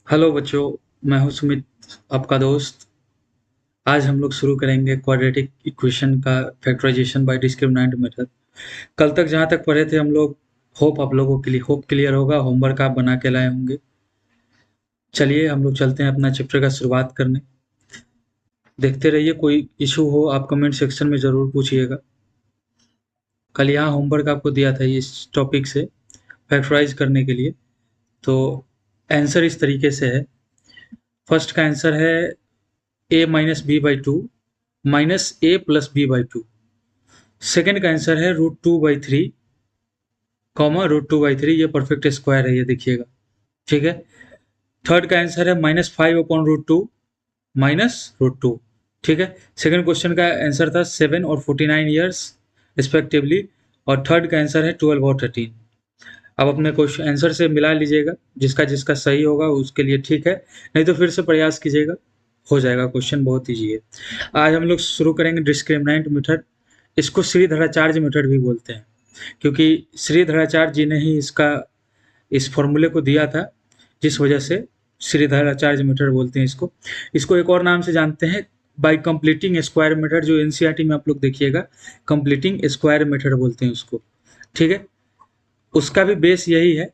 Hello बच्चों, मैं हूं सुमित, आपका दोस्त। आज हम लोग शुरू करेंगे क्वाड्रेटिक इक्वेशन का फैक्टराइजेशन बाय डिस्क्रिमिनेंट मेथड। कल तक जहां तक पढ़े थे हम लोग, होप आप लोगों के लिए होप क्लियर होगा, होमवर्क आप बना के लाए होंगे। चलिए हम लोग चलते हैं अपना चैप्टर का शुरुआत करने। देखते रहिए, कोई इशू हो आप कमेंट सेक्शन में ज़रूर पूछिएगा। कल यहाँ होमवर्क आपको दिया था इस टॉपिक से फैक्टराइज करने के लिए। तो आंसर इस तरीके से है। फर्स्ट का आंसर है a minus B by two minus A plus B by two. Second का आंसर है √2/3 कॉमा √2/3। ये परफेक्ट स्क्वायर है, ये देखिएगा, ठीक है। थर्ड का आंसर है -5/√2 -√2, ठीक है। सेकेंड क्वेश्चन का आंसर था 7 और 49 ईयर्स रिस्पेक्टिवली, और थर्ड का आंसर है 12 और 13। आप अपने क्वेश्चन आंसर से मिला लीजिएगा, जिसका जिसका सही होगा उसके लिए ठीक है, नहीं तो फिर से प्रयास कीजिएगा, हो जाएगा। क्वेश्चन बहुत ईजी है। आज हम लोग शुरू करेंगे डिस्क्रिमिनेंट मेथड। इसको श्रीधराचार्य मेथड भी बोलते हैं, क्योंकि श्रीधराचार्य जी ने ही इस फॉर्मूले को दिया था, जिस वजह से श्रीधराचार्य मेथड बोलते हैं इसको। इसको एक और नाम से जानते हैं, बाय कंप्लीटिंग स्क्वायर मेथड, जो एनसीईआरटी में आप लोग देखिएगा, कंप्लीटिंग स्क्वायर मेथड बोलते हैं उसको, ठीक है। उसका भी बेस यही है,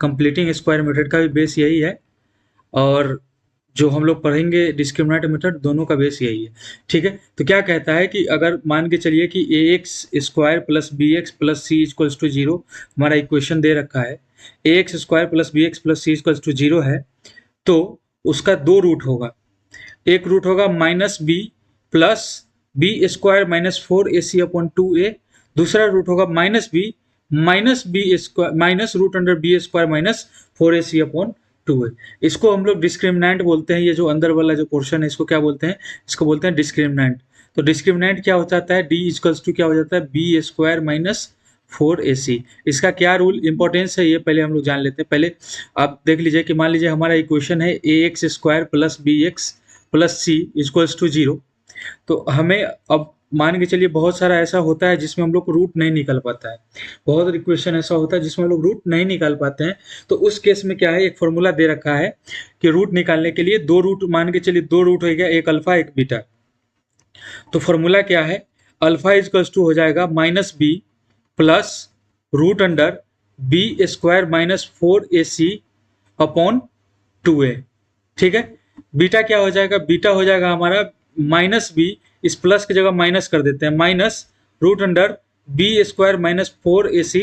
कंप्लीटिंग स्क्वायर मेथड का भी बेस यही है, और जो हम लोग पढ़ेंगे डिस्क्रिमिनेंट मेथड, दोनों का बेस यही है, ठीक है। तो क्या कहता है कि अगर मान के चलिए कि ax square plus B X plus C equals to zero, हमारा इक्वेशन दे रखा है, ax square plus B X plus C equals to zero है, तो उसका दो रूट होगा। एक रूट होगा minus B plus B square minus 4ac upon 2a। दूसरा रूट होगा minus B square minus root under B square minus 4ac upon 2a। इसको हम लोग डिस्क्रिमिनेंट बोलते हैं। ये जो अंदर वाला जो पोर्शन है, इसको क्या बोलते हैं? इसको बोलते हैं डिस्क्रिमिनेंट। तो डिस्क्रिमिनेंट क्या हो जाता है? डी इक्वल्स टू क्या हो जाता है? B square minus 4ac। इसका क्या रूल इंपॉर्टेंस है, ये पहले हम लोग जान लेते हैं। पहले आप देख लीजिए कि मान लीजिए हमारा इक्वेशन है ax square plus B X plus C equals to zero. तो हमें अब मान के चलिए बहुत सारा ऐसा होता है जिसमें हम लोग को रूट नहीं निकल पाता है। बहुत इक्वेशन ऐसा होता है जिसमें हम लोग रूट नहीं निकाल पाते हैं। तो उस केस में क्या है, एक फॉर्मूला दे रखा है कि रूट निकालने के लिए दो रूट, मान के चलिए दो रूट हो गया, एक अल्फा एक बीटा। तो फॉर्मूला क्या है? अल्फा इजकल्स टू हो जाएगा minus B plus root under B square minus 4ac upon 2a, ठीक है। बीटा क्या हो जाएगा? बीटा हो जाएगा हमारा माइनस बी, इस प्लस की जगह माइनस कर देते हैं, minus root under B square minus 4ac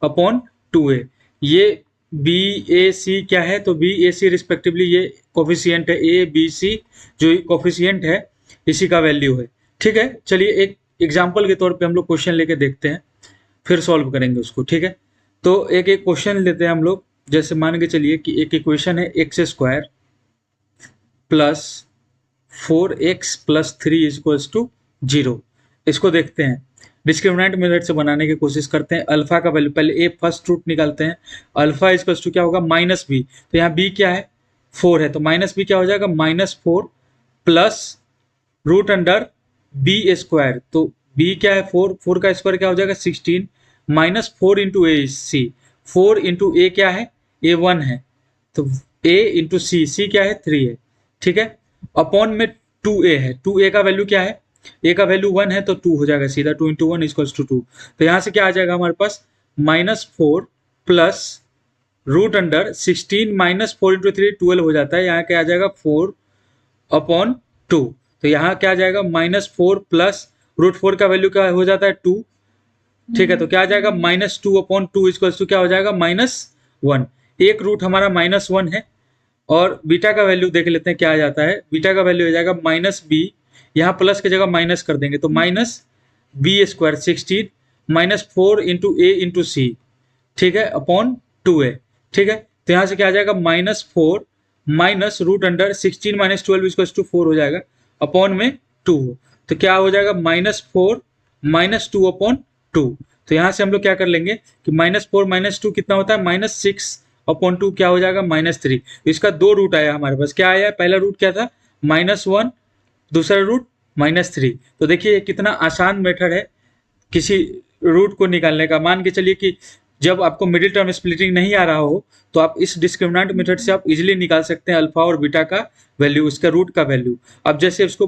upon 2a। ये बी ए सी क्या है? तो बी ए सी रिस्पेक्टिवली ये कोफिशियंट है, ए बी सी जो कोफिशियंट है इसी का वैल्यू है, ठीक है। चलिए एक एग्जाम्पल के तौर पे हम लोग क्वेश्चन लेके देखते हैं, फिर सॉल्व करेंगे उसको, ठीक है। तो एक एक क्वेश्चन लेते हैं हम लोग। जैसे मान के चलिए कि एक इक्वेशन है X square plus 4x plus 3 equals to zero. इसको देखते हैं, डिस्क्रिमिनेंट मेथड से बनाने की कोशिश करते हैं। अल्फा का वैल्यू पहले ए फर्स्ट रूट निकालते हैं। अल्फा इक्वल्स टू क्या होगा? Minus B. तो यहाँ बी क्या है? 4 है, तो माइनस बी क्या हो जाएगा? -4 plus root under B square. तो बी क्या है? 4, 4 का स्क्वायर क्या हो जाएगा? 16 माइनस 4 इंटू ए सी। 4 इंटू ए क्या है? ए 1 है, तो ए इंटू सी, सी क्या है? 3 है, ठीक है। अपॉन में 2a है, 2a का वैल्यू क्या है? a का वैल्यू 1 है, तो 2 हो जाएगा सीधा, 2 इंटू 1 इक्वल्स टू 2। तो यहाँ से क्या आ जाएगा हमारे पास? -4 plus root under 16 minus 4 into 3 12 हो जाता है। यहाँ क्या आ जाएगा? 4 अपॉन 2। तो यहाँ क्या आ जाएगा? -4 प्लस रूट 4 का वैल्यू क्या हो जाता है? 2, ठीक है। तो क्या आ जाएगा? -2 अपॉन 2 इक्वल्स टू क्या हो जाएगा? -1। एक रूट हमारा -1 है, और बीटा का वैल्यू देख लेते हैं क्या आ जाता है। बीटा का वैल्यू हो जाएगा माइनस बी, यहाँ प्लस की जगह माइनस कर देंगे, तो minus B square 16 minus 4 into A into C, ठीक है, अपॉन 2a, ठीक है। तो यहाँ से क्या आ जाएगा? -4 minus root under 16 minus 12 equal to 4 हो जाएगा, अपॉन में 2। तो क्या हो जाएगा? -4 माइनस 2 अपॉन 2। तो यहाँ से हम लोग क्या कर लेंगे कि -4 माइनस 2 कितना होता है? -6 अपॉन 2 क्या हो जाएगा? -3। तो इसका दो रूट आया हमारे पास। क्या आया? पहला रूट क्या था? -1, दूसरा रूट -3। तो देखिए कितना आसान मेथड है किसी रूट को निकालने का। मान के चलिए कि जब आपको मिडिल टर्म स्प्लिटिंग नहीं आ रहा हो तो आप इस डिस्क्रिमिनेंट मेथड से आप इजीली निकाल सकते हैं अल्फा और बीटा का वैल्यू, इसका रूट का वैल्यू। अब जैसे इसको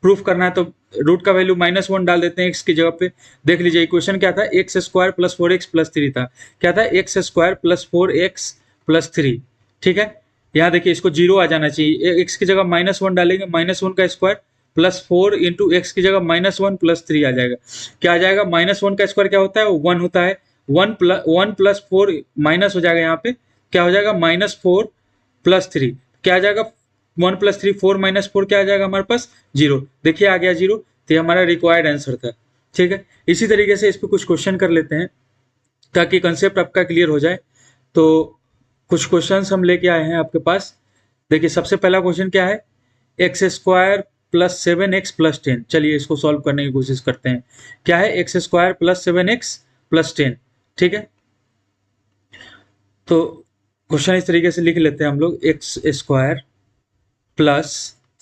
प्रूफ करना है तो रूट का वैल्यू -1 डाल देते हैं एक्स की जगह पे। देख लीजिए इक्वेशन क्या था, x square plus 4x plus 3 था। क्या था, x square plus 4x plus 3। ठीक है, यहाँ देखिए इसको 0 आ जाना चाहिए, एक्स की जगह -1 डालेंगे, -1 का स्क्वायर प्लस 4 इंटू एक्स की जगह -1 प्लस 3 आ जाएगा। क्या आ जाएगा, -1 का स्क्वायर क्या होता है, 1 होता है। 1 प्लस 4 माइनस हो जाएगा, यहाँ पे क्या हो जाएगा, -4 प्लस 3 क्या आ जाएगा, 1 प्लस 3 4 माइनस 4 क्या आ जाएगा हमारे पास 0। देखिए आ गया 0, तो ये हमारा रिक्वायर्ड आंसर था। ठीक है, इसी तरीके से इस पर कुछ क्वेश्चन कर लेते हैं ताकि कंसेप्ट आपका क्लियर हो जाए। तो कुछ क्वेश्चंस हम लेके आए हैं आपके पास। देखिए सबसे पहला क्वेश्चन क्या है, X square plus 7x plus 10। चलिए इसको सॉल्व करने की कोशिश करते हैं। क्या है, X square plus 7x plus 10। ठीक है, तो क्वेश्चन इस तरीके से लिख लेते हैं हम लोग, x square plus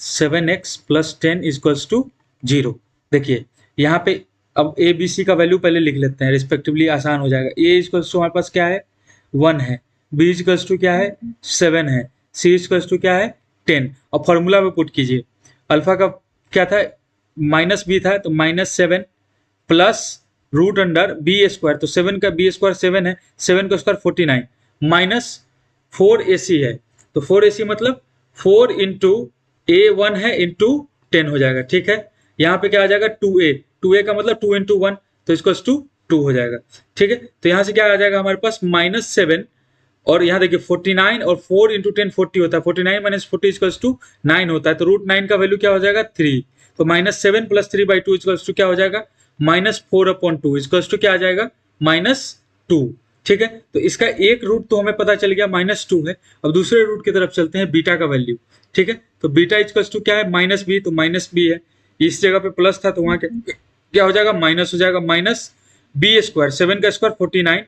7x plus 10 equals to 0। देखिए यहाँ पे अब ए बी सी का वैल्यू पहले लिख लेते हैं रिस्पेक्टिवली, आसान हो जाएगा। ए इक्वल्स टू हमारे पास क्या है, 1 है। बी इक्वल्स टू क्या है, 7 है। सी इक्वल्स टू क्या है, 10। और फॉर्मूला में पुट कीजिए, अल्फा का क्या था, -b था, तो -7 plus root under B square, तो 7 का बी स्क्वायर 7 है, 7 का स्क्वायर 49 माइनस 4ac है, तो 4ac मतलब 4 इंटू A1 है इंटू 10 हो जाएगा। ठीक है, यहाँ पे क्या आ जाएगा 2a का मतलब 2 इंटू 1, तो इसको 2 हो जाएगा। ठीक है, तो यहाँ से क्या आ जाएगा हमारे पास -7, और यहाँ देखिए 49 और 4 इंटू 10 40 होता है, 49 माइनस 40 इक्वल्स टू 9 होता है, तो रूट 9 का वैल्यू क्या हो जाएगा 3। तो -7 प्लस 3/2 इक्वल्स टू क्या हो जाएगा, -4/2 इक्वल्स टू क्या आ जाएगा, -2। ठीक है, तो इसका एक रूट तो हमें पता चल गया -2 है। अब दूसरे रूट की तरफ चलते हैं, बीटा का वैल्यू। ठीक है, तो बीटा इक्वल्स टू क्या है, -b, तो -b है, इस जगह पे प्लस था तो वहां क्या हो जाएगा, माइनस हो जाएगा, -b स्क्वायर 7 का स्क्वायर 49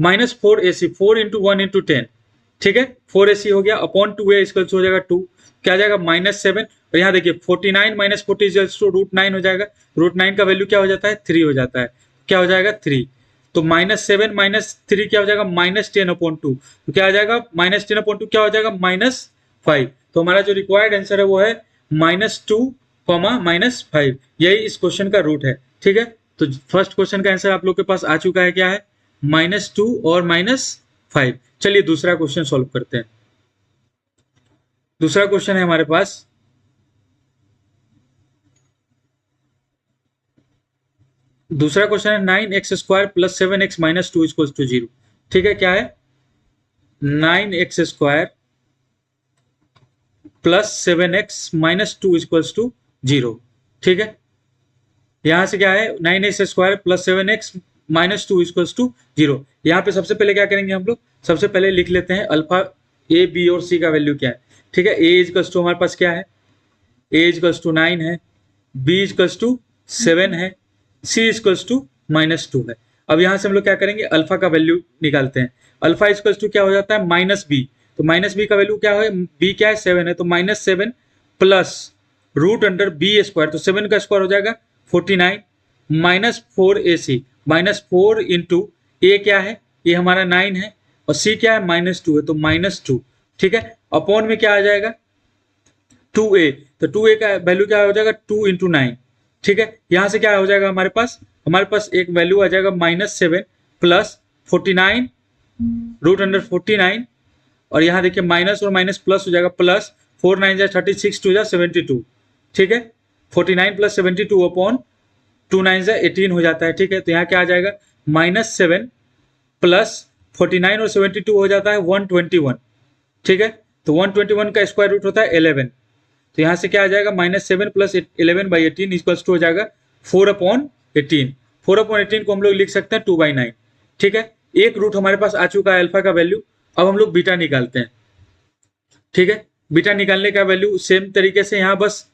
-4ac 4 इंटू 1 इंटू 10। ठीक है, 4ac हो गया अपॉन 2a इक्वल्स हो जाएगा 2, क्या आ जाएगा -7। और यहाँ देखिए 49 माइनस 40 इक्वल्स टू रूट 9 हो जाएगा, रूट 9 का वैल्यू क्या हो जाता है, 3 हो जाता है, क्या हो जाएगा 3। तो -7 माइनस 3 क्या हो जाएगा, -10/2, तो क्या आ जाएगा, -10/2 क्या हो जाएगा, -5। तो हमारा जो रिक्वायर्ड आंसर है वो है -2, -5। यही इस क्वेश्चन का रूट है। ठीक है, तो फर्स्ट क्वेश्चन का आंसर आप लोग के पास आ चुका है, क्या है, -2 और -5। चलिए दूसरा क्वेश्चन सॉल्व करते हैं। दूसरा क्वेश्चन है हमारे पास, दूसरा क्वेश्चन है 9x square plus 7x minus 2 equals to 0। ठीक है, क्या है, 9x square plus 7x minus 2 equals to 0। ठीक है, यहां से क्या है, 9x square plus 7x minus 2 equals to 0। यहाँ पे सबसे पहले क्या करेंगे हम लोग, सबसे पहले लिख लेते हैं अल्फा ए बी और सी का वैल्यू क्या है। ठीक है, ए इक्वल्स टू हमारे पास क्या है, ए इक्वल्स टू 9 है, बी इक्वल्स टू 7 है, सी इक्वल्स टू -2 है। अब यहाँ से हम लोग क्या करेंगे, अल्फा का वैल्यू निकालते हैं। अल्फा इक्वल्स टू क्या हो जाता है, -b, तो -b का वैल्यू क्या है, b क्या है 7 है, तो -7 plus root under B square, तो 7 का स्क्वायर हो जाएगा 49 -4ac, -4 इंटू ए क्या है, ये हमारा 9 है, और सी क्या है -2 है, तो -2। ठीक है, अपॉन में क्या आ जाएगा 2a, तो 2a का वैल्यू क्या हो जाएगा 2 इंटू 9। ठीक है, यहां से क्या हो जाएगा हमारे पास एक वैल्यू आ जाएगा -7 प्लस 49 रूट अंडर 49, और यहाँ देखिए माइनस और माइनस प्लस हो जाएगा, प्लस 4 9 जा 36 2 जा 72। ठीक है, 49 प्लस 72 अपॉन 2 9 जा 18 हो जाता है। ठीक है, तो यहाँ क्या आ जाएगा, -7 प्लस 49 और 72 हो जाता है 121। ठीक है, तो 121 का स्क्वायर रूट होता है 11, तो यहाँ से क्या आ जाएगा, -7 प्लस 11/18 इक्वल्स टू हो जाएगा 4/18। 4/18 को हम लोग लिख सकते हैं 2/9। ठीक है, एक रूट हमारे पास आ चुका है अल्फा का वैल्यू। अब हम लोग बीटा निकालते हैं। ठीक है, बीटा निकालने का वैल्यू सेम तरीके से यहाँ बस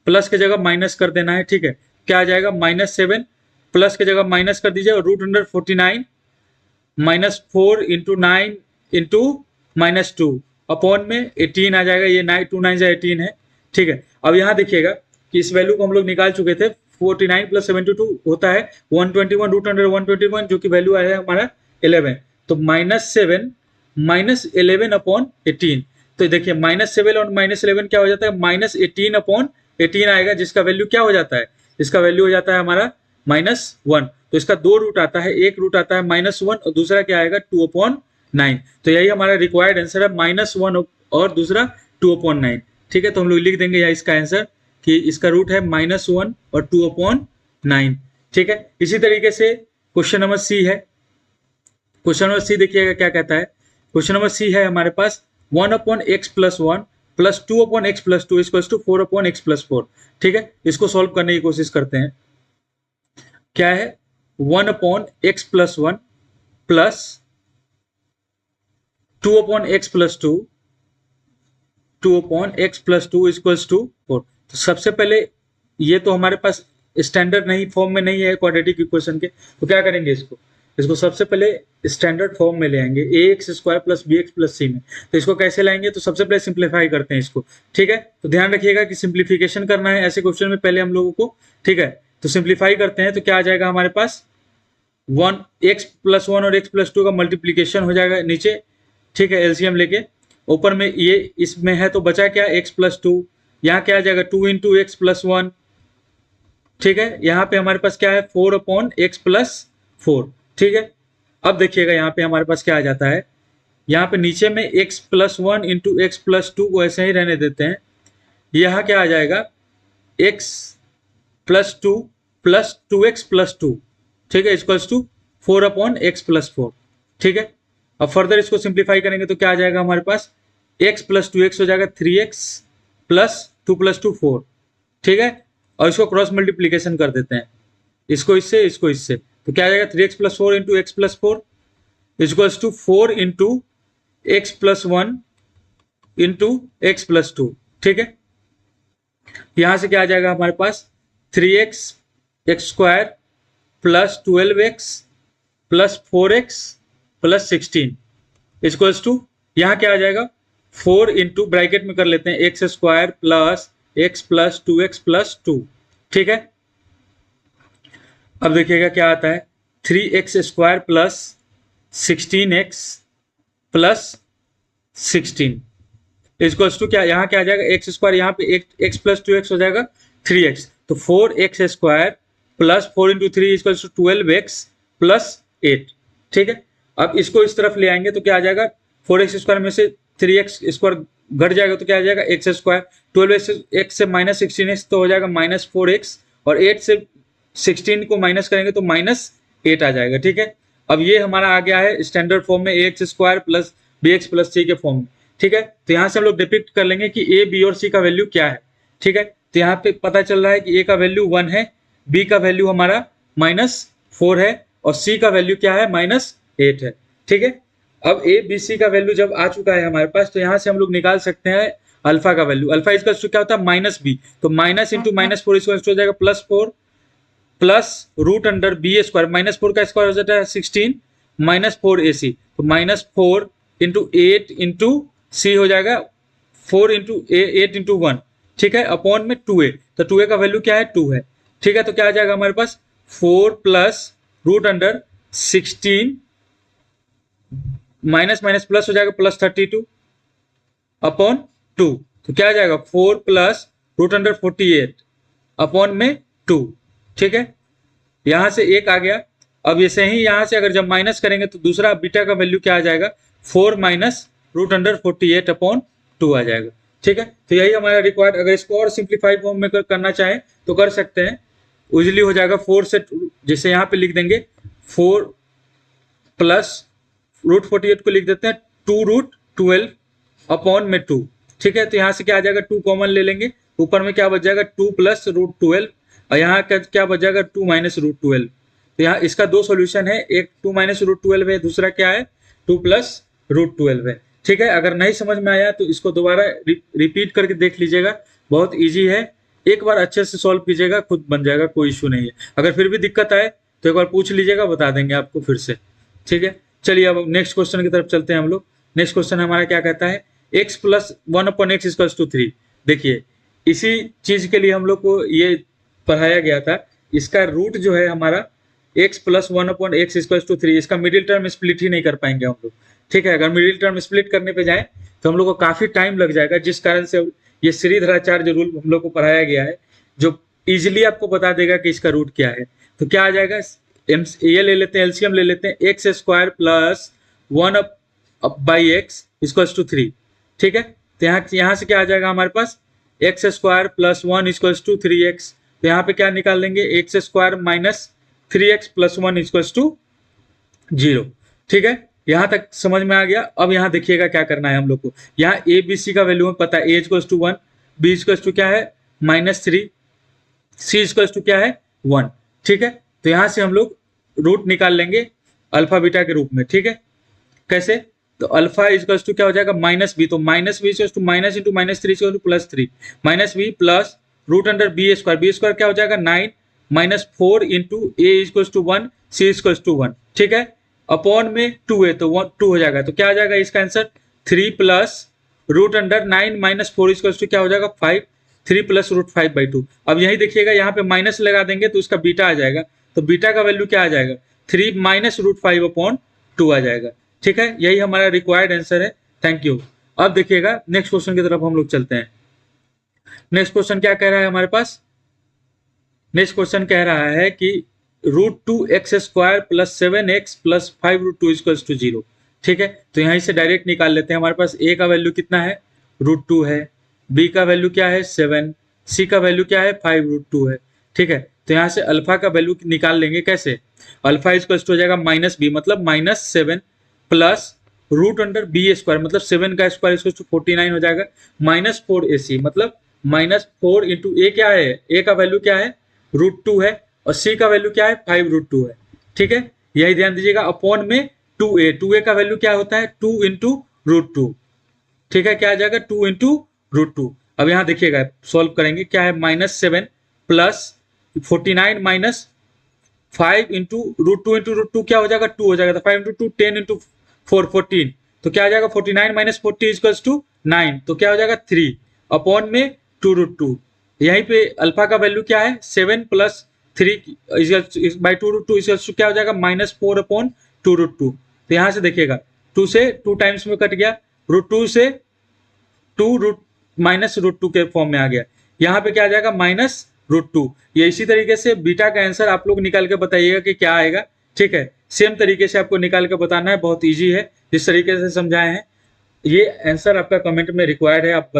प्लस की जगह माइनस कर देना है। ठीक है, क्या आ जाएगा, -7 प्लस की जगह माइनस कर दीजिए, और root under 49 -4 into 9 into -2 upon में 18 आ जाएगा, ये 2 9 18 है। ठीक है, अब यहाँ देखिएगा कि इस वैल्यू को हम लोग निकाल चुके थे 49 प्लस 72 होता है 121 रूट अंडर 121, जो कि वैल्यू आया है हमारा 11। तो -7 -11 अपॉन 18। तो देखिए -7 और -11 क्या हो जाता है, -18 अपॉन 18 आएगा, जिसका वैल्यू क्या हो जाता है, इसका वैल्यू हो जाता है हमारा -1। तो इसका दो रूट आता है, एक रूट आता है -1 और दूसरा क्या आएगा 2/9। तो यही हमारा रिक्वायर्ड आंसर है, -1 और दूसरा 2/9। ठीक है, तो हम लोग लिख देंगे यहाँ इसका आंसर कि इसका रूट है -1 और 2/9। ठीक है, इसी तरीके से क्वेश्चन नंबर सी है। क्वेश्चन नंबर सी देखिएगा क्या कहता है। क्वेश्चन नंबर सी है हमारे पास 1/x+1 plus 2/x+2 equals to 4/x+4। ठीक है, इसको सॉल्व करने की कोशिश करते हैं। क्या है 1/x+1 plus 2/x+2 2/x+2 equals to 4। तो सबसे पहले ये तो हमारे पास स्टैंडर्ड नहीं फॉर्म में नहीं है क्वाड्रेटिक इक्वेशन के, तो क्या करेंगे इसको सबसे पहले स्टैंडर्ड फॉर्म में ले आएंगे ax² plus bx plus c में। तो इसको कैसे लाएंगे, तो सबसे पहले सिंप्लीफाई करते हैं इसको। ठीक है, तो ध्यान रखिएगा कि सिंप्लीफिकेशन करना है ऐसे क्वेश्चन में पहले हम लोगों को। ठीक है, तो सिंप्लीफाई करते हैं तो क्या आ जाएगा हमारे पास 1x+1 और x+2 का मल्टीप्लीकेशन हो जाएगा नीचे। ठीक है, एलसीएम लेके ऊपर में ये इसमें है तो बचा क्या x+2, यहाँ क्या आ जाएगा 2 इंटू x+1। ठीक है, यहाँ पे हमारे पास क्या है 4/x+4। ठीक है, अब देखिएगा यहाँ पे हमारे पास क्या आ जाता है, यहाँ पे नीचे में x+1 इंटू x+2 को ऐसे ही रहने देते हैं। यहाँ क्या आ जाएगा x+2 प्लस 2x+2। ठीक है, इक्वल्स टू 4/x+4। ठीक है, अब फर्दर इसको सिंप्लीफाई करेंगे तो क्या आ जाएगा हमारे पास x+2x हो जाएगा 3x प्लस 2 + 2 4। ठीक है, और इसको क्रॉस मल्टीप्लीकेशन कर देते हैं, इसको इससे तो क्या आ जाएगा 3x+4 into x+4 equals to 4 into x+1 into x+2। ठीक है, यहां से क्या आ जाएगा हमारे पास 3x² plus 12x plus 4x plus 16 equals to यहाँ क्या आ जाएगा 4 इंटू ब्रैकेट में कर लेते हैं x² plus x plus 2x plus 2। ठीक है, अब देखिएगा क्या आता है 3x² plus 16x plus 16 equals to क्या, यहाँ क्या आ जाएगा x², यहाँ पे x प्लस 2x हो जाएगा 3x। तो 4x² plus 4 into 3 equals to 12x plus 8। ठीक है, अब इसको इस तरफ ले आएंगे तो क्या आ जाएगा 4x² में से 3x² घट जाएगा तो क्या आ जाएगा x²। 12x से -16x तो हो जाएगा -4x, और 8 से 16 को माइनस करेंगे तो -8 आ जाएगा। ठीक है, अब ये हमारा आ गया है स्टैंडर्ड फॉर्म में ax² plus bx plus c के फॉर्म में। ठीक है, तो यहाँ से हम लोग डिपिक्ट कर लेंगे कि a, b और c का वैल्यू क्या है। ठीक है, तो यहाँ पे पता चल रहा है कि a का वैल्यू 1 है, b का वैल्यू हमारा -4 है और c का वैल्यू क्या है -8 है। ठीक है, अब a b c का वैल्यू जब आ चुका है हमारे पास, तो यहाँ से हम लोग निकाल सकते हैं अल्फा का वैल्यू। अल्फा इसका क्या होता है -b, तो माइनस इंटू -4 इसको हो जाएगा +4 प्लस रूट अंडर b²। -4 का स्क्वायर हो जाता है 16 -4ac, तो -4 इंटू 8 इंटू c हो जाएगा 4 इंटू 8 इंटू 1। ठीक है, अपॉन में 2a, तो 2a का वैल्यू क्या है 2 है। ठीक है, तो क्या आ जाएगा हमारे पास 4 plus root under 16 minus minus plus हो जाएगा +32 अपॉन 2। तो क्या आ जाएगा 4 प्लस रूट अंडर 48 अपॉन में 2। ठीक है, यहां से एक आ गया। अब ऐसे ही यहां से अगर जब माइनस करेंगे तो दूसरा बीटा का वैल्यू क्या आ जाएगा 4 माइनस रूट अंडर 48 अपॉन 2 आ जाएगा। ठीक है, तो यही हमारा रिक्वायर्ड। अगर इसको और सिंप्लीफाई फॉर्म में करना चाहें तो कर सकते हैं, इजिली हो जाएगा 4 से, जैसे यहाँ पे लिख देंगे 4 प्लस रूट 48 को लिख देते हैं 2√12 अपॉन में 2। ठीक है, तो यहाँ से क्या आ जाएगा 2 कॉमन ले लेंगे, ऊपर में क्या बच जाएगा 2 प्लस √12 और यहाँ का क्या बच जाएगा 2 माइनस √12। तो यहाँ इसका दो सॉल्यूशन है, एक 2 माइनस √12 है, दूसरा क्या है 2 प्लस √12 है। ठीक है, अगर नहीं समझ में आया तो इसको दोबारा रिपीट करके देख लीजिएगा, बहुत ईजी है, एक बार अच्छे से सॉल्व कीजिएगा, खुद बन जाएगा, कोई इशू नहीं है। अगर फिर भी दिक्कत आए तो एक बार पूछ लीजिएगा, बता देंगे आपको फिर से। ठीक है, चलिए अब नेक्स्ट क्वेश्चन की तरफ चलते हैं हम लोग। नेक्स्ट क्वेश्चन हमारा क्या कहता है x plus 1/x equals to 3। देखिए इसी चीज के लिए हम लोग को ये पढ़ाया गया था इसका रूट जो है हमारा x plus 1/x equal to 3, इसका मिडिल टर्म स्प्लिट ही नहीं कर पाएंगे हम लोग, ठीक है। अगर मिडिल टर्म स्प्लिट करने पे जाए तो हम लोग को काफी टाइम लग जाएगा, जिस कारण से ये श्रीधराचार्य रूल हम लोग को पढ़ाया गया है, जो इजिली आपको बता देगा कि इसका रूट क्या है। तो क्या आ जाएगा, ये ले लेते हैं, एलसीएम ले लेते हैं, x square plus 1/x equal to 3, ठीक है। तो यहाँ से क्या आ जाएगा हमारे पास, X square plus 1 equal to 3x। तो यहाँ पे क्या निकाल लेंगे, X square minus 3x plus 1 equal to 0, ठीक है। यहाँ तक समझ में आ गया। अब यहाँ देखिएगा क्या करना है हम लोग को, यहाँ ए बी सी का वैल्यू हमें पता है, A equal to 1, B equal to क्या है -3, सी इक्वल टू क्या है 1, ठीक है। तो यहाँ से हम लोग रूट निकाल लेंगे अल्फा बीटा के रूप में, ठीक है। कैसे, तो अल्फा इक्वल टू क्या हो जाएगा -b, तो -b equal to minus into -3 equal to +3, -b plus root under B square क्या हो जाएगा 9 -4 into a equal to 1, c equal to 1, ठीक है। अपॉन में 2 है तो 2 हो जाएगा, तो क्या आ जाएगा इसका answer 3 plus root under 9 -4 equal to क्या हो जाएगा 5, 3 प्लस रूट 5/2। अब यही देखिएगा यहाँ पे माइनस लगा देंगे तो इसका बीटा आ जाएगा, तो बीटा का वैल्यू क्या आ जाएगा 3 माइनस रूट 5/2 आ जाएगा, ठीक है। यही हमारा रिक्वायर्ड आंसर है। Thank you. अब देखिएगा नेक्स्ट क्वेश्चन की तरफ हम लोग चलते हैं। नेक्स्ट क्वेश्चन क्या कह रहा है हमारे पास, नेक्स्ट क्वेश्चन कह रहा है कि √2x² plus 7x plus 5√2 equal to 0, ठीक है। तो यहीं से डायरेक्ट निकाल लेते हैं। हमारे पास a का वैल्यू कितना है √2 है, b का वैल्यू क्या है 7, c का वैल्यू क्या है 5√2 है, ठीक है। तो यहाँ से अल्फा का वैल्यू निकाल लेंगे, कैसे, अल्फा इक्वल टू हो जाएगा -b मतलब -7 plus root under B square मतलब 7 का स्क्वायर इक्वल टू 49 हो जाएगा, -4ac मतलब -4 इंटू ए क्या है, ए का वैल्यू क्या है √2 है और c का वैल्यू क्या है 5√2 है, ठीक है। यही ध्यान दीजिएगा। अपॉन में 2a का वैल्यू क्या होता है 2 इंटू √2, ठीक है। क्या आ जाएगा 2 इंटू √2। अब यहाँ देखिएगा सॉल्व करेंगे, क्या है -7 प्लस 49 माइनस 5 इंटू √2 क्या हो जाएगा 2 हो जाएगा, तो 5 इंटू 2 10 इंटू 4 14, तो क्या आ जाएगा 49 माइनस 40 इक्वल टू 9, तो क्या हो जाएगा 3 अपॉन में 2√2। यहीं पे अल्फा का वैल्यू क्या है 7 प्लस 3 बाई 2√2 इक्वल टू क्या हो जाएगा -4/2√2। तो यहाँ से देखिएगा 2 से 2 टाइम्स में कट गया, √2 से 2 माइनस √2 के फॉर्म में आ गया, यहाँ पे क्या आ जाएगा -√2। ये इसी तरीके से बीटा का आंसर आप लोग निकाल के बताइएगा कि क्या आएगा, ठीक है। सेम तरीके से आपको निकाल के बताना है, बहुत इजी है जिस तरीके से समझाए हैं। ये आंसर आपका कमेंट में रिक्वायर्ड है, आप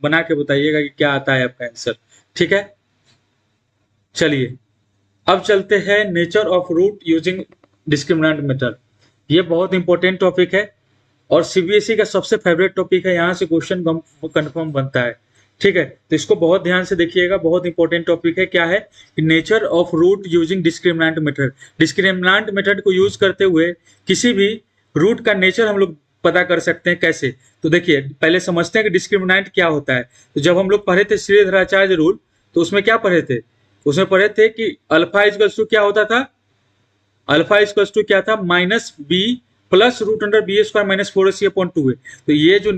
बना के बताइएगा कि क्या आता है आपका आंसर, ठीक है। चलिए अब चलते हैं nature of root using discriminant method. ये बहुत इंपॉर्टेंट टॉपिक है और सीबीएसई का सबसे फेवरेट टॉपिक है, यहाँ से क्वेश्चन कंफर्म बनता है, ठीक है। तो इसको बहुत ध्यान से देखिएगा, बहुत इंपॉर्टेंट टॉपिक है। क्या है, nature of root using discriminant method. Discriminant method को यूज करते हुए किसी भी रूट का नेचर हम लोग पता कर सकते हैं। कैसे, तो देखिए पहले समझते हैं कि डिस्क्रिमिनेंट क्या होता है। तो जब हम लोग पढ़े थे श्रीधराचार्य रूल, तो उसमें क्या पढ़े थे, उसमें पढ़े थे कि अल्फा इक्वल टू क्या होता था, अल्फा इक्वल टू क्या था -b plus root under B square -4ac/2 है। तो ये जो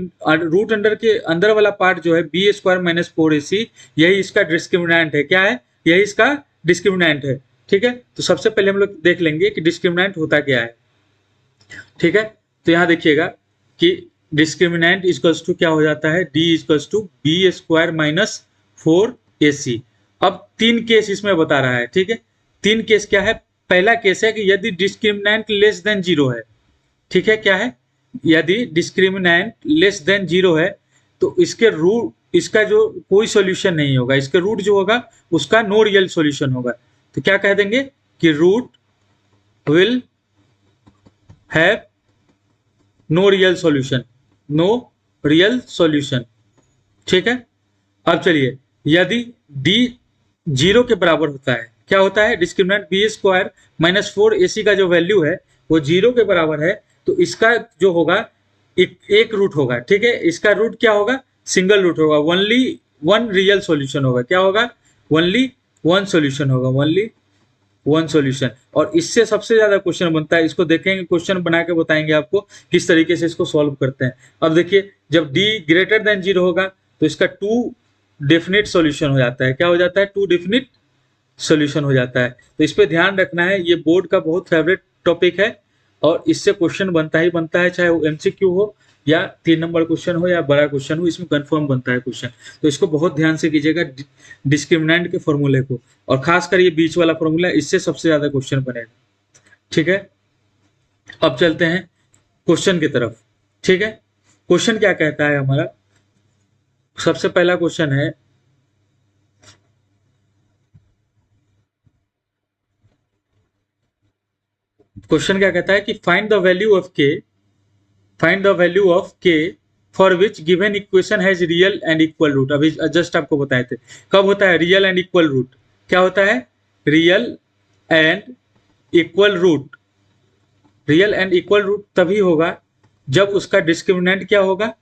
रूट अंडर के अंदर वाला पार्ट जो है बी स्क्वायर -4ac, यही इसका डिस्क्रिमिनेंट है। क्या है, यही इसका डिस्क्रिमिनेंट है, ठीक है। तो सबसे पहले हम लोग देख लेंगे कि डिस्क्रिमिनेंट होता क्या है, ठीक है। तो यहाँ देखिएगा कि डिस्क्रिमिनेंट इक्वल्स टू क्या हो जाता है, d equals to b square -4ac। अब 3 केस इसमें बता रहा है, ठीक है। 3 केस क्या है, पहला केस है कि यदि डिस्क्रिमिनेंट लेस देन 0 है, ठीक है। क्या है, यदि डिस्क्रिमिनेंट लेस देन 0 है तो इसके रूट, इसका जो कोई सॉल्यूशन नहीं होगा, इसके रूट जो होगा उसका नो रियल सॉल्यूशन होगा। तो क्या कह देंगे कि root will have no real solution, no real solution, ठीक है। अब चलिए, यदि d 0 के बराबर होता है, क्या होता है, डिस्क्रिमिनेंट बी स्क्वायर -4ac का जो वैल्यू है वो 0 के बराबर है, तो इसका जो होगा एक रूट होगा, ठीक है। इसका रूट क्या होगा, सिंगल रूट होगा, ओनली वन रियल सॉल्यूशन होगा। क्या होगा, ओनली वन सॉल्यूशन होगा, ओनली वन सॉल्यूशन। और इससे सबसे ज्यादा क्वेश्चन बनता है, इसको देखेंगे, क्वेश्चन बना के बताएंगे आपको किस तरीके से इसको सॉल्व करते हैं। अब देखिए, जब d ग्रेटर देन 0 होगा तो इसका 2 डेफिनेट सॉल्यूशन हो जाता है। क्या हो जाता है, 2 डेफिनेट सोल्यूशन हो जाता है। तो इस पे ध्यान रखना है, ये बोर्ड का बहुत फेवरेट टॉपिक है और इससे क्वेश्चन बनता ही बनता है, चाहे वो एमसीक्यू हो या 3 नंबर क्वेश्चन हो या बड़ा क्वेश्चन हो, इसमें कंफर्म बनता है क्वेश्चन। तो इसको बहुत ध्यान से कीजिएगा डिस्क्रिमिनेंट के फॉर्मूले को, और खासकर ये बीच वाला फॉर्मूला, इससे सबसे ज्यादा क्वेश्चन बनेगा। ठीक है, अब चलते हैं क्वेश्चन की तरफ। ठीक है, क्वेश्चन क्या कहता है हमारा, सबसे पहला क्वेश्चन है, क्वेश्चन क्या कहता है कि find the value of k, find the value of k for which given equation has real and equal root. अभी जस्ट आपको बताए थे कब होता है रियल एंड इक्वल रूट, क्या होता है real and equal root. Real and equal root तभी होगा जब उसका डिस्क्रिमिनेंट क्या होगा,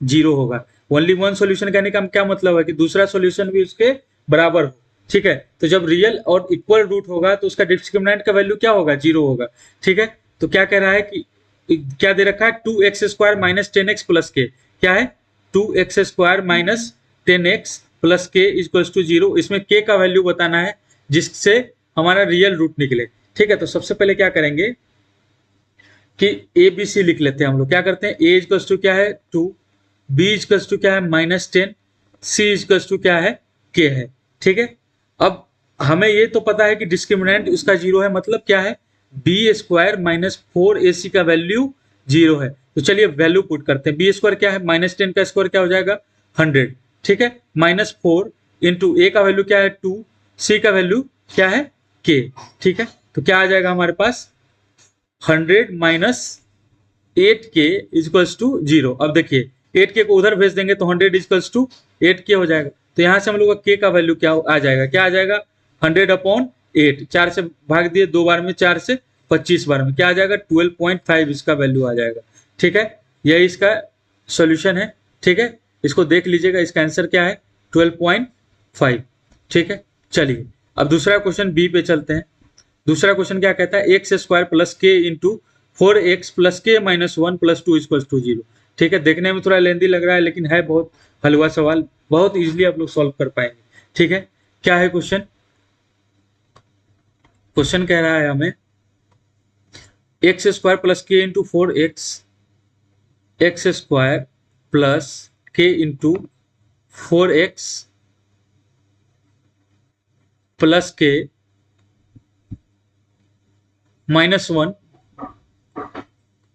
जीरो होगा। ओनली वन सॉल्यूशन कहने का क्या मतलब है कि दूसरा सॉल्यूशन भी उसके बराबर हो। ठीक है, तो जब रियल और इक्वल रूट होगा तो उसका डिस्क्रिमिनेंट का वैल्यू क्या होगा, जीरो होगा। ठीक है, तो क्या कह रहा है कि क्या दे रखा है, 2x² माइनस 10x प्लस के, क्या है 2x² माइनस 10x प्लस के इक्वल्स टू जीरो। इसमें के का वैल्यू बताना है जिससे हमारा रियल रूट निकले। ठीक है, तो सबसे पहले क्या करेंगे कि ए बी सी लिख लेते हैं हम लोग। क्या करते हैं, ए इक्वल्स टू क्या है 2, बी इक्वल्स टू क्या है -10, सी इक्वल्स टू क्या है के है। ठीक है, अब हमें ये तो पता है कि डिस्क्रिमिनेंट उसका जीरो है, मतलब क्या है b² माइनस 4ac का वैल्यू जीरो है। तो चलिए वैल्यू पुट करते हैं। b² क्या है, -10 का स्क्वायर क्या हो जाएगा 100। ठीक है, -4 इंटू ए का वैल्यू क्या है 2, सी का वैल्यू क्या है k। ठीक है, तो क्या आ जाएगा हमारे पास 100 minus 8k equals to zero. अब देखिए 8k को उधर भेज देंगे तो 100 इक्वल्स टू 8k हो जाएगा। तो यहाँ से हम लोग का k का वैल्यू क्या आ जाएगा, क्या आ जाएगा 100/8, 4 से भाग दिए 2 बार में, 4 से 25 बार में, क्या आ जाएगा 12.5 इसका वैल्यू आ जाएगा। ठीक है, यही इसका सोल्यूशन है। ठीक है, इसको देख लीजिएगा, इसका आंसर क्या है 12.5। ठीक है, चलिए अब दूसरा क्वेश्चन बी पे चलते हैं। दूसरा क्वेश्चन क्या कहता है, x² plus k into 4x plus k minus 1 plus 2 equals to zero. ठीक है, देखने में थोड़ा लेंदी लग रहा है लेकिन है बहुत हलवा सवाल, बहुत इजीली आप लोग सॉल्व कर पाएंगे। ठीक है, क्या है क्वेश्चन, क्वेश्चन कह रहा है हमें x² plus k into 4x, x² plus k into 4x plus के -1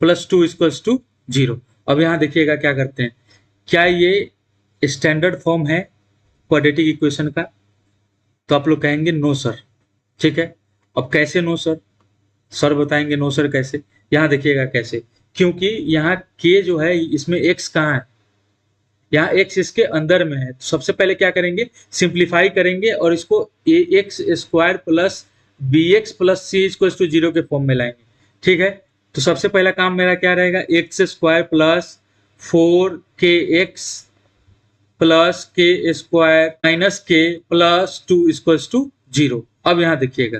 प्लस 2 इक्वल्स टू जीरो। अब यहां देखिएगा क्या करते हैं, क्या ये स्टैंडर्ड फॉर्म है क्वाड्रेटिक इक्वेशन का, तो आप लोग कहेंगे नो सर। ठीक है, अब कैसे नो सर, सर बताएंगे नो सर कैसे। यहां देखिएगा कैसे, क्योंकि यहाँ के जो है इसमें x कहाँ है, यहाँ x इसके अंदर में है। तो सबसे पहले क्या करेंगे, सिंप्लीफाई करेंगे और इसको ax² plus bx plus C equals to zero के फॉर्म में लाएंगे। ठीक है, तो सबसे पहला काम मेरा क्या रहेगा, x² plus 4kx plus k² minus k plus 2 equals to zero. अब यहाँ देखिएगा,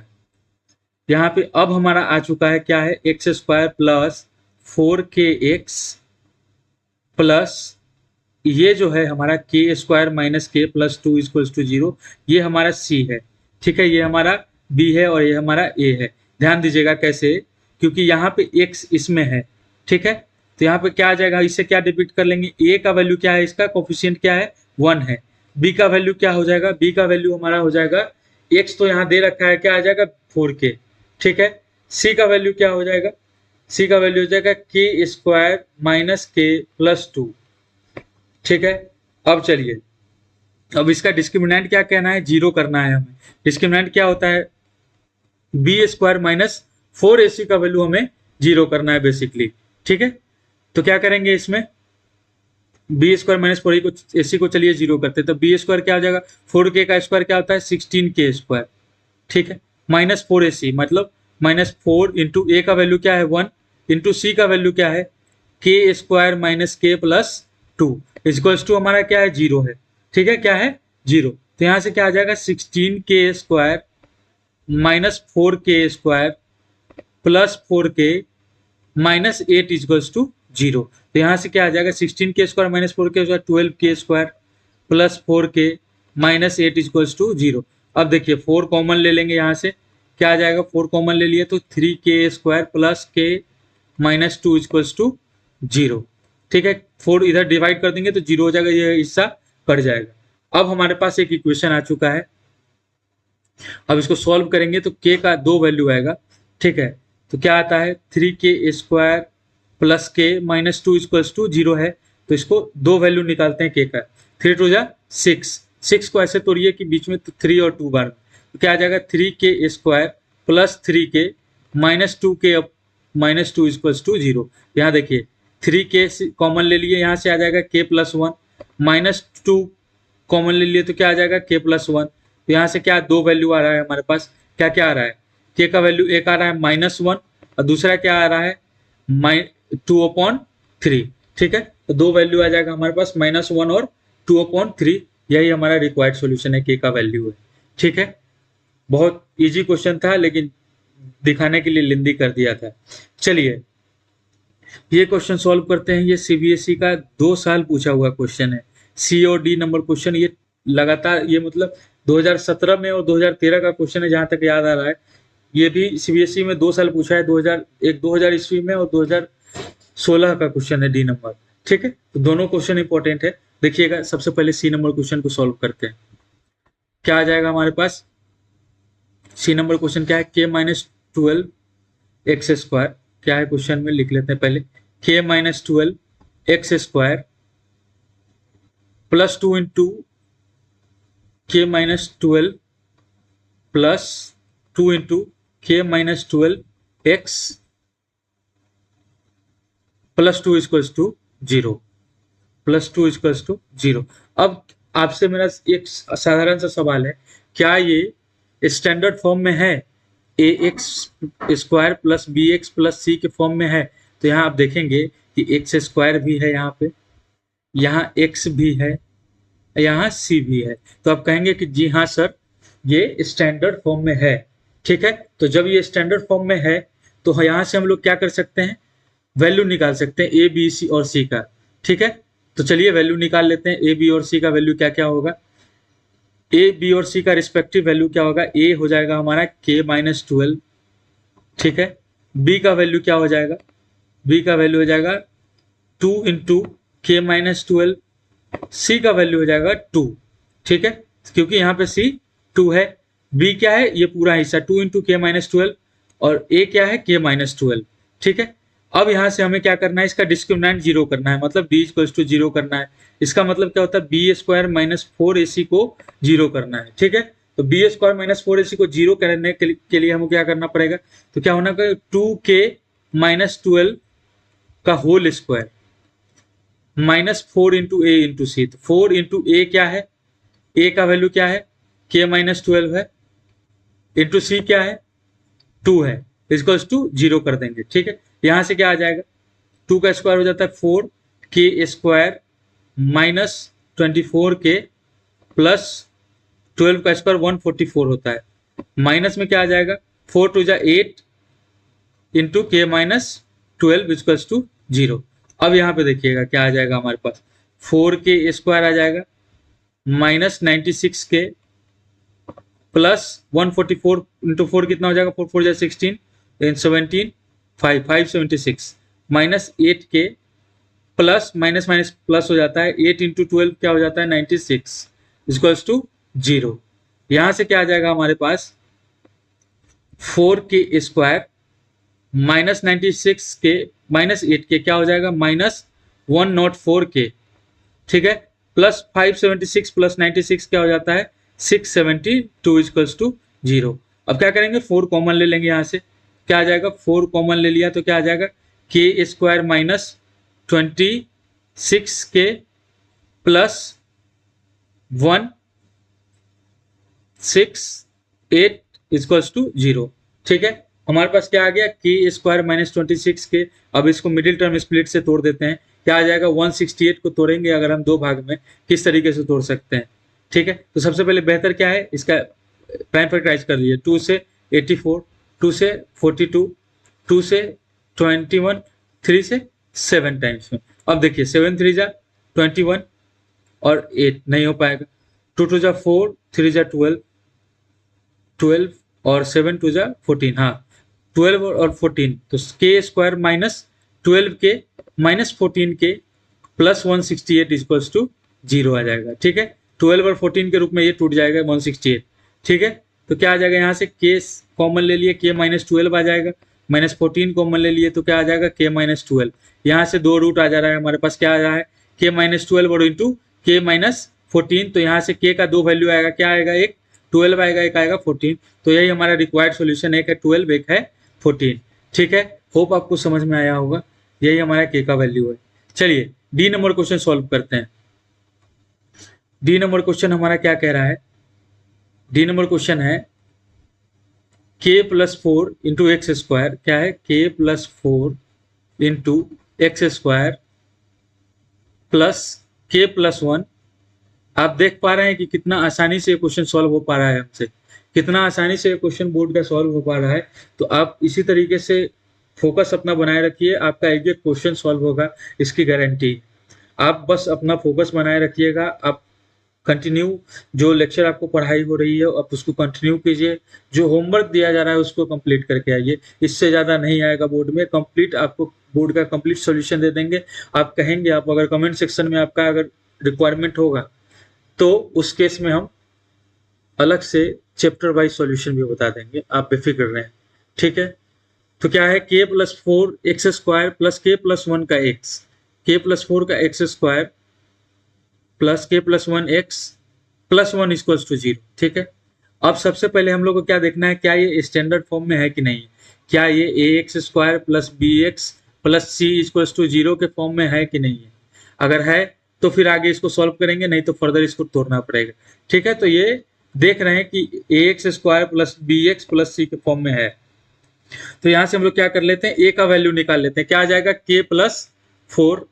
यहाँ पे अब हमारा आ चुका है क्या है, x² प्लस 4kx प्लस ये जो है हमारा k² minus k plus 2 equals to zero, ये हमारा c है। ठीक है, ये हमारा b है और ये हमारा a है। ध्यान दीजिएगा कैसे, क्योंकि यहाँ पे x इसमें है। ठीक है, तो यहाँ पे क्या आ जाएगा, इससे क्या डिपिक्ट कर लेंगे, a का वैल्यू क्या है, इसका कोफिशिएंट क्या है 1 है। b का वैल्यू क्या हो जाएगा, b का वैल्यू हमारा हो जाएगा, x तो यहाँ दे रखा है, क्या आ जाएगा 4k। ठीक है, c का वैल्यू क्या हो जाएगा, c का वैल्यू हो जाएगा k² माइनस k प्लस 2। ठीक है, अब चलिए, अब इसका डिस्क्रिमिनेंट क्या कहना है, जीरो करना है हमें। डिस्क्रिमिनेंट क्या होता है, b² माइनस 4ac का वैल्यू हमें जीरो करना है बेसिकली। ठीक है, तो क्या करेंगे इसमें, b² माइनस 4ac को चलिए जीरो करते हैं, तो b² क्या हो जाएगा, 4k का स्क्वायर क्या होता है 16k²। ठीक है, माइनस 4ac मतलब -4 इंटू a का वैल्यू क्या है 1 इंटू c का वैल्यू क्या है k² minus k plus 2 equals to हमारा क्या है जीरो है। ठीक है, क्या है जीरो। तो यहां से क्या आ जाएगा 16k² minus 4k² plus 4k minus 8 equals to zero. तो यहां से क्या आ जाएगा 16k² minus 4k² 12k² plus 4k minus 8 equals to zero. अब देखिए 4 कॉमन ले लेंगे यहाँ से, क्या आ जाएगा, 4 कॉमन ले लिए तो 3k² plus k minus 2 equals to 0। ठीक है, 4 इधर डिवाइड कर देंगे तो 0 हो जाएगा, ये हिस्सा कट जाएगा। अब हमारे पास एक इक्वेशन आ चुका है, अब इसको सॉल्व करेंगे तो k का 2 वैल्यू आएगा। ठीक है, तो क्या आता है 3k² plus k minus 2 equals to 0 है, तो इसको 2 वैल्यू निकालते हैं k का। 3 टू जा 6 को ऐसे तोड़िए कि बीच में 3 और 2 बार, तो क्या आ जाएगा 3k² plus 3k minus 2k minus 2 equals to 0। यहाँ देखिए 3k कॉमन ले लिए, यहाँ से आ जाएगा k प्लस 1, माइनस 2 कॉमन ले लिए तो क्या आ जाएगा k प्लस 1। तो यहाँ से क्या 2 वैल्यू आ रहा है हमारे पास, क्या क्या आ रहा है, k का वैल्यू एक आ रहा है -1 और दूसरा क्या आ रहा है 2/3। ठीक है, तो 2 वैल्यू आ जाएगा हमारे पास -1 और 2/3, यही हमारा रिक्वायर्ड सॉल्यूशन है, k का वैल्यू है। ठीक है, बहुत इजी क्वेश्चन था लेकिन दिखाने के लिए लेंदी कर दिया था। चलिए ये क्वेश्चन सॉल्व करते हैं। ये सीबीएसई का 2 साल पूछा हुआ क्वेश्चन है, सी और डी नंबर क्वेश्चन, ये लगातार, ये मतलब 2017 में और 2013 का क्वेश्चन है जहां तक याद आ रहा है। ये भी सीबीएसई में 2 साल पूछा है, 2000 ईस्वी में और 2016 का क्वेश्चन है डी नंबर। ठीक है, तो दोनों क्वेश्चन इंपॉर्टेंट है। देखिएगा सबसे पहले सी नंबर क्वेश्चन को सॉल्व करते हैं। क्या आ जाएगा हमारे पास, सी नंबर क्वेश्चन क्या है, k-12 x², क्या है क्वेश्चन में लिख लेते हैं पहले, k-12 x² plus 2 into k-12 plus 2 into k-12 x plus 2 equals to 0, plus 2 equals to 0। अब आपसे मेरा एक साधारण सा सवाल है, क्या ये स्टैंडर्ड फॉर्म में है, ax² plus bx plus c के फॉर्म में है? तो यहाँ आप देखेंगे कि x² भी है, यहाँ पे, यहाँ x भी है, यहाँ c भी है, तो आप कहेंगे कि जी हाँ सर ये स्टैंडर्ड फॉर्म में है। ठीक है, तो जब ये स्टैंडर्ड फॉर्म में है तो यहाँ से हम लोग क्या कर सकते हैं, वैल्यू निकाल सकते हैं ए बी सी और सी का। ठीक है, तो चलिए वैल्यू निकाल लेते हैं, ए बी और सी का वैल्यू क्या क्या होगा। ए बी और सी का रिस्पेक्टिव वैल्यू क्या होगा, ए हो जाएगा हमारा k-12। ठीक है, बी का वैल्यू क्या हो जाएगा, बी का वैल्यू हो जाएगा 2 इंटू k-12, सी का वैल्यू हो जाएगा 2। ठीक है, क्योंकि यहाँ पे सी 2 है, बी क्या है, ये पूरा हिस्सा 2 इंटू k-12 और ए क्या है k-12। ठीक है, अब यहाँ से हमें क्या करना है, इसका डिस्क्रिमिनेंट 0 करना है, मतलब b इक्वल्स टू 0 करना है। इसका मतलब क्या होता है, b² माइनस 4ac को 0 करना है। ठीक है, तो b² माइनस 4ac को 0 करने के लिए हमें क्या करना पड़ेगा, तो क्या होना, 2k-12 का whole square minus 4 into A into सी। तो 4 इंटू ए क्या है, ए का वैल्यू क्या है, k-12 है, इंटू सी क्या है 2 है, इक्वल्स टू 0 कर देंगे। ठीक है, यहां से क्या आ जाएगा, 2 का स्क्वायर हो जाता है 4k² माइनस 24k प्लस 12 का स्क्वायर 144 होता है, माइनस में क्या आ जाएगा 4 टू जा 8 इंटू k-12 इक्वल्स टू 0। अब यहाँ पे देखिएगा क्या आ जाएगा हमारे पास, 4k² आ जाएगा माइनस 96k प्लस 144 इंटू 4 कितना हो जाएगा, 4 4 जा 16 17 576 minus 8k plus minus minus plus हो जाता है 8 इंटू 12 क्या हो जाता है 96 इक्वल्स टू 0। यहां से क्या आ जाएगा हमारे पास 4k² minus 96k minus 8k क्या हो जाएगा माइनस 104k। ठीक है, प्लस 576 प्लस 96 क्या हो जाता है 672 इक्वल्स टू 0। अब क्या करेंगे 4 कॉमन ले लेंगे, यहाँ से क्या आ जाएगा 4 कॉमन ले लिया तो क्या आ जाएगा k² minus 26k plus 168 equals to 0। ठीक है, हमारे पास क्या आ गया k² माइनस 26k। अब इसको मिडिल टर्म स्प्लिट से तोड़ देते हैं, क्या आ जाएगा 168 को तोड़ेंगे अगर हम 2 भाग में, किस तरीके से तोड़ सकते हैं। ठीक है, तो सबसे पहले बेहतर क्या है, इसका प्राइम फैक्टराइज कर लीजिए, 2 से 84, 2 से 42, 2 से 21, 3 से 7 टाइम्स में। अब देखिए 7 3 जा 21 और 8 नहीं हो पाएगा, 2 2 जा 4, 3 जा 12, 12 और 7 टू जा 14, हाँ 12 और 14, तो के स्क्वायर माइनस 12 के माइनस 14 के प्लस 168 इक्वल्स टू 0 आ जाएगा। ठीक है, 12 और 14 के रूप में ये टूट जाएगा 168। ठीक है, तो क्या आ जाएगा, यहाँ से के कॉमन ले लिए, के माइनस 12 आ जाएगा, माइनस 14 कॉमन ले लिए तो क्या आ जाएगा, के माइनस 12। यहाँ से दो रूट आ जा रहा है हमारे पास, क्या आ रहा है, के माइनस 12 और इंटू के माइनस 14, तो यहाँ से के का दो वैल्यू आएगा, क्या आएगा, एक 12 आएगा, एक आएगा 14। तो यही हमारा रिक्वायर्ड सॉल्यूशन, एक है 12, एक है 14। ठीक है, होप आपको समझ में आया होगा, यही हमारा के का वैल्यू है। चलिए डी नंबर क्वेश्चन सॉल्व करते हैं। डी नंबर क्वेश्चन हमारा क्या कह रहा है, डी नंबर क्वेश्चन है k plus 4 into x square, क्या है, k plus 4 into x square plus k plus 1। आप देख पा रहे हैं कि कितना आसानी से क्वेश्चन सॉल्व हो पा रहा है हमसे, कितना आसानी से क्वेश्चन बोर्ड का सॉल्व हो पा रहा है। तो आप इसी तरीके से फोकस अपना बनाए रखिए, आपका एग्जैक्ट क्वेश्चन सॉल्व होगा, इसकी गारंटी। आप बस अपना फोकस बनाए रखिएगा, आप कंटिन्यू जो लेक्चर आपको पढ़ाई हो रही है आप उसको कंटिन्यू कीजिए, जो होमवर्क दिया जा रहा है उसको कंप्लीट करके आइए, इससे ज़्यादा नहीं आएगा बोर्ड में, कंप्लीट आपको बोर्ड का कंप्लीट सॉल्यूशन दे देंगे। आप कहेंगे, आप अगर कमेंट सेक्शन में आपका अगर रिक्वायरमेंट होगा तो उस केस में हम अलग से चैप्टर वाइज सॉल्यूशन भी बता देंगे, आप बेफिक्र रहें। ठीक है, तो क्या है, k plus 4 x square plus k plus 1 का एक्स, के प्लस 4 का x square plus k plus 1 x plus 1 equals to 0। ठीक है, अब सबसे पहले हम लोग को क्या देखना है, क्या ये स्टैंडर्ड फॉर्म में है कि नहीं, क्या ये A X square plus B X plus C equals to 0 के फॉर्म में है कि नहीं है। अगर है तो फिर आगे इसको सॉल्व करेंगे, नहीं तो फर्दर इसको तोड़ना पड़ेगा। ठीक है, तो ये देख रहे हैं कि A X square plus B X plus C के फॉर्म में है, तो यहां से हम लोग क्या कर लेते हैं, ए का वैल्यू निकाल लेते हैं, क्या आ जाएगा, के प्लस 4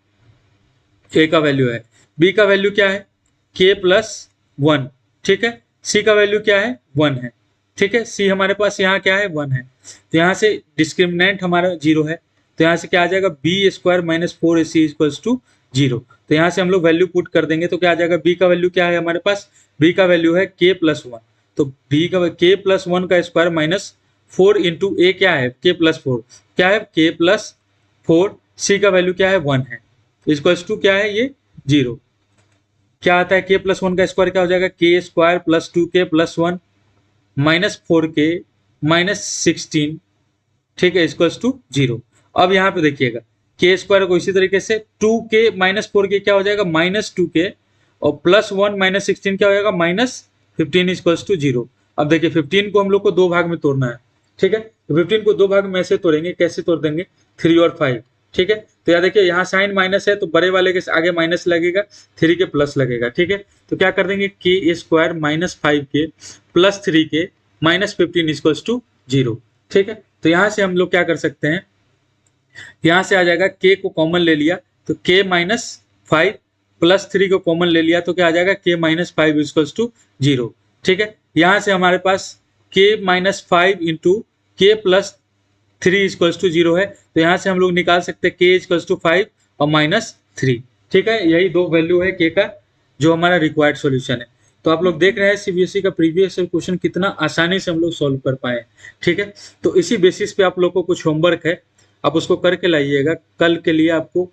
ए का वैल्यू है, बी का वैल्यू क्या है, के प्लस 1। ठीक है, सी का वैल्यू क्या है, 1 है। ठीक है, सी हमारे पास यहाँ क्या है, 1 है, तो यहाँ से डिस्क्रिमिनेंट हमारा 0 है, तो यहाँ से क्या आ जाएगा, b square minus 4 c equals to 0। तो यहाँ से हम लोग वैल्यू पुट कर देंगे, तो क्या आ जाएगा, बी का वैल्यू क्या है हमारे पास, बी का वैल्यू है के प्लस 1, तो बी का के प्लस 1 का स्क्वायर माइनस 4 इंटू ए क्या है, के प्लस 4, क्या है, के प्लस 4, सी का वैल्यू क्या है, 1 है, इक्वल्स टू क्या है, ये 0। क्या आता है, के प्लस 1 का स्क्वायर क्या हो जाएगा, के square plus 2k plus 1 minus 4k minus 16। ठीक है, इक्वल्स टू 0। अब यहाँ पे देखिएगा, के स्क्वायर को इसी तरीके से 2k माइनस 4k क्या हो जाएगा, माइनस 2k, और प्लस 1 माइनस 16 क्या हो जाएगा, माइनस 15 इक्वल्स टू 0। अब देखिए 15 को हम लोग को दो भाग में तोड़ना है। ठीक है, तो 15 को दो भाग में ऐसे तोड़ेंगे, कैसे तोड़ देंगे, 3 और 5। ठीक है, तो यार देखिए यहाँ साइन माइनस है तो बड़े वाले के आगे माइनस लगेगा, 3 के प्लस लगेगा। ठीक है, तो क्या कर देंगे, k square minus 5k plus 3k minus 15 equals to 0। ठीक है, तो यहाँ से हम लोग क्या कर सकते हैं, यहाँ से आ जाएगा, के को कॉमन ले लिया तो के माइनस 5 प्लस 3 को कॉमन ले लिया तो क्या आ जाएगा, के माइनस 5 इक्वल्स टू 0। ठीक है, यहाँ से हमारे पास के माइनस 5 इंटू के प्लस 3 इक्वल्स टू 0 है, तो यहाँ से हम लोग निकाल सकते हैं के इक्वल्स टू 5 और माइनस 3। ठीक है, यही दो वैल्यू है के का, जो हमारा रिक्वायर्ड सॉल्यूशन है। तो आप लोग देख रहे हैं सीबीएसई का प्रीवियस क्वेश्चन कितना आसानी से हम लोग सॉल्व कर पाए। ठीक है, तो इसी बेसिस पे आप लोग को कुछ होमवर्क है, आप उसको करके लाइएगा कल के लिए। आपको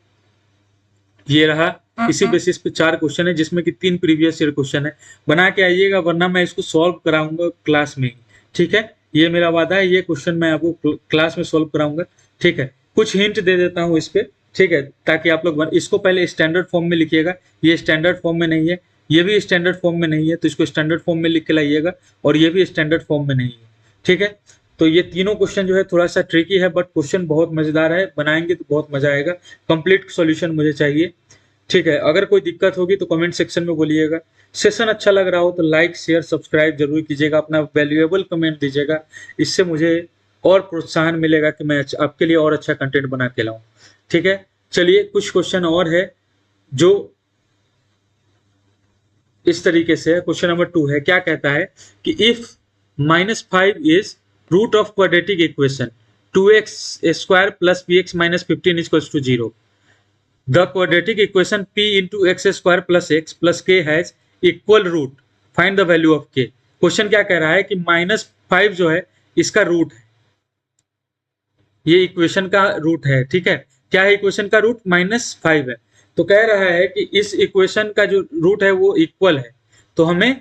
ये रहा, इसी बेसिस पे 4 क्वेश्चन है, जिसमें कि 3 प्रीवियस ईयर क्वेश्चन है, बना के आइएगा, वरना मैं इसको सॉल्व कराऊंगा क्लास में ही। ठीक है, ये मेरा वादा है, ये क्वेश्चन मैं आपको क्लास में सॉल्व कराऊंगा। ठीक है, कुछ हिंट दे देता हूँ इस पे, ठीक है, ताकि आप लोग इसको पहले स्टैंडर्ड फॉर्म में लिखिएगा, ये स्टैंडर्ड फॉर्म में नहीं है, ये भी स्टैंडर्ड फॉर्म में नहीं है, तो इसको स्टैंडर्ड फॉर्म में लिख के लाइएगा, और ये भी स्टैंडर्ड फॉर्म में नहीं है। ठीक है, तो ये तीनों क्वेश्चन जो है थोड़ा सा ट्रिकी है, बट क्वेश्चन बहुत मजेदार है, बनाएंगे तो बहुत मजा आएगा। कंप्लीट सॉल्यूशन मुझे चाहिए। ठीक है, अगर कोई दिक्कत होगी तो कमेंट सेक्शन में बोलिएगा। सेशन अच्छा लग रहा हो तो लाइक शेयर सब्सक्राइब जरूर कीजिएगा, अपना वैल्यूएबल कमेंट दीजिएगा, इससे मुझे और प्रोत्साहन मिलेगा कि मैं आपके लिए और अच्छा कंटेंट बना के लाऊं। ठीक है, चलिए कुछ क्वेश्चन और है जो इस तरीके से है। क्वेश्चन नंबर 2 है, क्या कहता है कि if -5 is root of quadratic equation 2x square plus bx minus 15 equals to 0, the quadratic equation p into x square plus k has equal root, find the value of k। Question क्या कह रहा है कि -5 जो है इसका root है, ये इक्वेशन का रूट है। ठीक है, क्या है इक्वेशन का रूट? -5 है। तो कह रहा है कि इस इक्वेशन का जो रूट है वो इक्वल है, तो हमें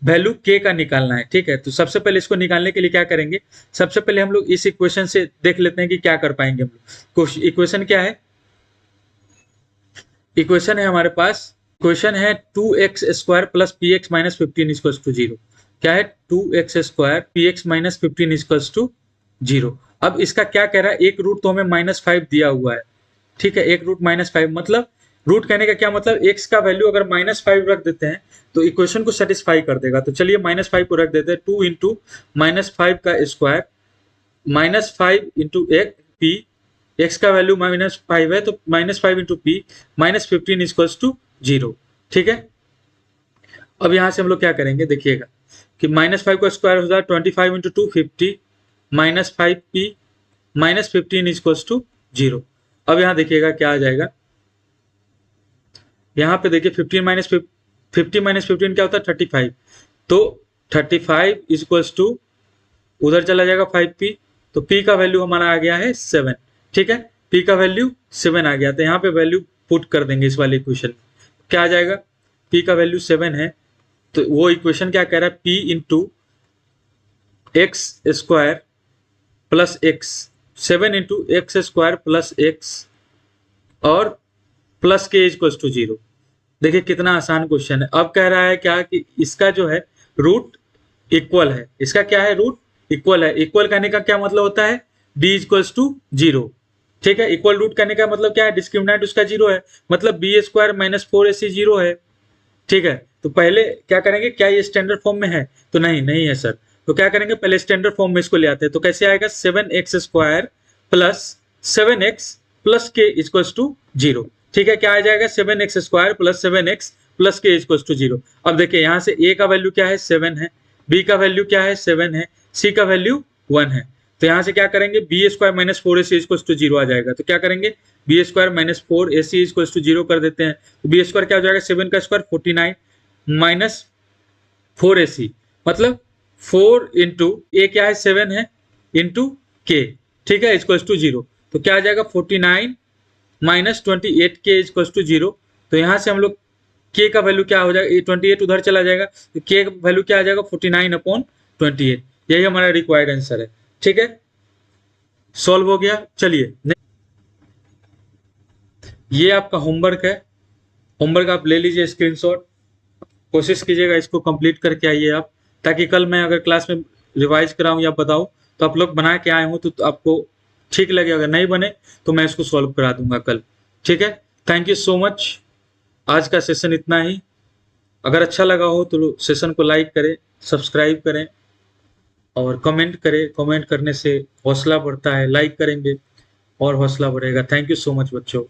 वैल्यू k का निकालना है। ठीक है, तो सबसे पहले इसको निकालने के लिए क्या करेंगे, सबसे पहले हम लोग इस इक्वेशन से देख लेते हैं कि क्या कर पाएंगे हम लोग। इक्वेशन क्या है? इक्वेशन है हमारे पास, इक्वेशन है 2x² plus p x minus 15 equals to 0। क्या है? 2x² p x minus 15 equals to 0। अब इसका क्या कह रहा है, एक रूट तो हमें -5 दिया हुआ है। ठीक है, एक रूट -5 मतलब रूट कहने का क्या मतलब, x का वैल्यू अगर -5 रख देते हैं तो इक्वेशन को सेटिस्फाई कर देगा। तो चलिए -5 को रख देते हैं, 2 इंटू -5 का स्क्वायर -5 इंटू एक पी, एक्स का वैल्यू -5 है तो -5 इंटू पी -15 इक्वल्स टू 0। ठीक है, अब यहां से हम लोग क्या करेंगे देखिएगा कि -5 का स्क्वायर हो जाएगा 25 इंटू 2 50 -5 पी -15 इक्वल्स टू 0। अब यहाँ देखिएगा क्या आ जाएगा, यहाँ पे देखिए 50 माइनस 15 क्या होता है 35, तो 35 इक्वल्स टू उधर चला जाएगा 5p, तो p का वैल्यू हमारा आ गया है 7। ठीक है, p का वैल्यू 7 आ गया, तो यहाँ पे वैल्यू पुट कर देंगे इस वाले इक्वेशन। क्या आ जाएगा, p का वैल्यू 7 है, तो वो इक्वेशन क्या कह रहा है, p into x square plus x, 7 into x square plus x और प्लस के इक्वल्स टू 0। देखिए कितना आसान क्वेश्चन है। अब कह रहा है क्या कि इसका जो है रूट इक्वल है, इसका क्या है, रूट इक्वल है। इक्वल करने का क्या मतलब होता है, b इक्वल्स टू 0। ठीक है, इक्वल रूट करने का मतलब क्या है, डिस्क्रिमिनेंट उसका 0 है, मतलब b² माइनस 4ac 0 है। ठीक है, तो पहले क्या करेंगे, क्या ये स्टैंडर्ड फॉर्म में है? तो नहीं है सर, तो क्या करेंगे, पहले स्टैंडर्ड फॉर्म में इसको ले आते हैं। तो कैसे आएगा, 7x² प्लस 7x प्लस के इक्वल्स टू 0। ठीक है, क्या आ जाएगा, 7x² प्लस 7x प्लस के इक्वल्स टू 0। अब देखिए यहाँ से a का वैल्यू क्या है, 7 है, b का वैल्यू क्या है, 7 है, c का वैल्यू 1 है। तो यहाँ से क्या करेंगे, b² minus 4ac equals to 0 आ जाएगा। तो क्या करेंगे, b² minus 4ac equals to 0 कर देते हैं। तो b² क्या हो जाएगा, 7 का स्क्वायर 49 माइनस 4ac, मतलब 4 इंटू ए क्या है, 7 है, इंटू के। ठीक है, इक्वल्स टू 0। तो क्या आ जाएगा, 49 माइनस 28 के इक्वल्स टू 0। तो यहाँ से हम लोग के का वैल्यू क्या हो जाएगा, 28 उधर चला जाएगा, तो के का वैल्यू क्या आ जाएगा, 49/28। यही हमारा रिक्वायर्ड आंसर है। ठीक है, सॉल्व हो गया। चलिए ये आपका होमवर्क है, होमवर्क आप ले लीजिए स्क्रीनशॉट, कोशिश कीजिएगा इसको कंप्लीट करके आइए आप, ताकि कल मैं अगर क्लास में रिवाइज कराऊं या बताऊं तो आप लोग बना के आए हो तो आपको ठीक लगे, अगर नहीं बने तो मैं इसको सॉल्व करा दूंगा कल। ठीक है, थैंक यू सो मच। आज का सेशन इतना ही। अगर अच्छा लगा हो तो सेशन को लाइक करें, सब्सक्राइब करें और कमेंट करें। कमेंट करने से हौसला बढ़ता है, लाइक करेंगे और हौसला बढ़ेगा। थैंक यू सो मच बच्चों।